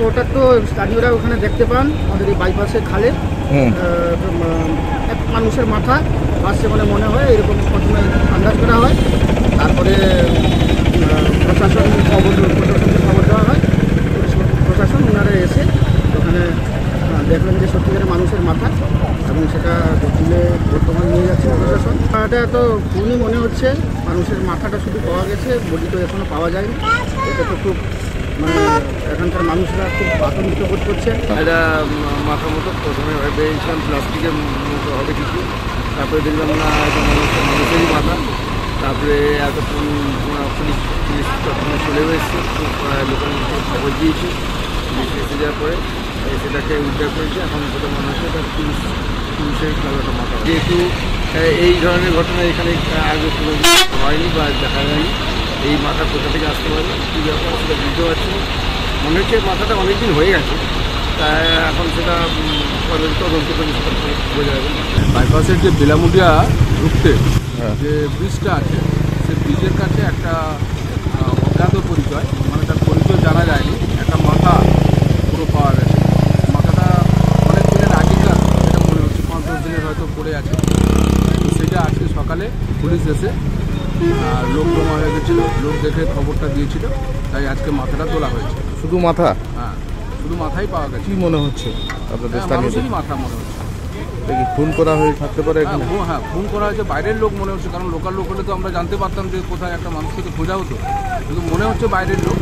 ওটা তো স্থানীয়রা ওখানে দেখতে পান আমাদের এই বাইপাসের খালে এক মানুষের মাথা ভাসছে বলে মনে হয়, এরকম প্রথমে আন্দাজ করা হয়। তারপরে প্রশাসনকে খবর দেওয়া হয়, প্রশাসন ওনারা এসে ওখানে দেখলেন যে সত্যিকারের মানুষের মাথা, এবং সেটা তুলে বর্তমান নিয়ে যাচ্ছে প্রশাসন। এটা তো খুবই মনে হচ্ছে, মানুষের মাথাটা শুধু পাওয়া গেছে, বডি তো এখনও পাওয়া যায়নি। এটা তো খুব এখানকার মানুষরা খুব আতঙ্কিত বোধ করছে। এটা মাথার মতো প্রথমে ভেবেছিলাম প্লাস্টিকের মতো হবে কিছু, তারপরে দেখলাম না মানুষেরই মাথা। তারপরে এতক্ষণ পুলিশ তখন চলে এসেছে, খুব লোকের খবর দিয়েছে, এসে যাওয়ার পরে সেটাকে উদ্ধার করেছে। এখন সেটা মনে হচ্ছে এটা পুলিশের খেলাটা মাথা। যেহেতু এই ধরনের ঘটনা এখানে আগে কোনো হয়নি বা দেখা যায়নি, এই মাথা কোথা থেকে আসতে পারে কী ব্যাপার সেটা বুঝতে পারছি না। মনে হচ্ছে মাথাটা অনেকদিন হয়ে গেছে, তাই এখন সেটা তদন্ত করে সেটা বোঝা যাবে। বাইপাসের যে বেলামুডিয়া ঢুকতে যে ব্রিজটা আছে, সেই ব্রিজের কাছে একটা অজ্ঞাত পরিচয়, মানে তার পরিচয় জানা যায়নি, একটা মাথা পুরো পাওয়া গেছে। মাথাটা অনেক দিনের আগেকার, এটা মনে হচ্ছে 5-10 দিনের হয়তো পড়ে আছে। তো সেটা আজকে সকালে পুলিশ এসে লোক জমা হয়ে গেছিলো, লোক দেখে খবরটা দিয়েছিল, তাই আজকে মাথাটা তোলা হয়েছে। শুধু মাথা? হ্যাঁ, শুধু মাথাই পাওয়া গেছে। কি মনে হচ্ছে আপনাদের স্থানীয়? মানুষেরই মাথা মনে হচ্ছে। খুন করা হয়ে থাকতে পারে এখানে? হ্যাঁ, খুন করা হয়েছে, বাইরের লোক মনে হচ্ছে, কারণ লোকাল লোক হলে তো আমরা জানতে পারতাম যে কোথায় একটা মানুষ থেকে খোঁজা হতো, কিন্তু মনে হচ্ছে বাইরের লোক।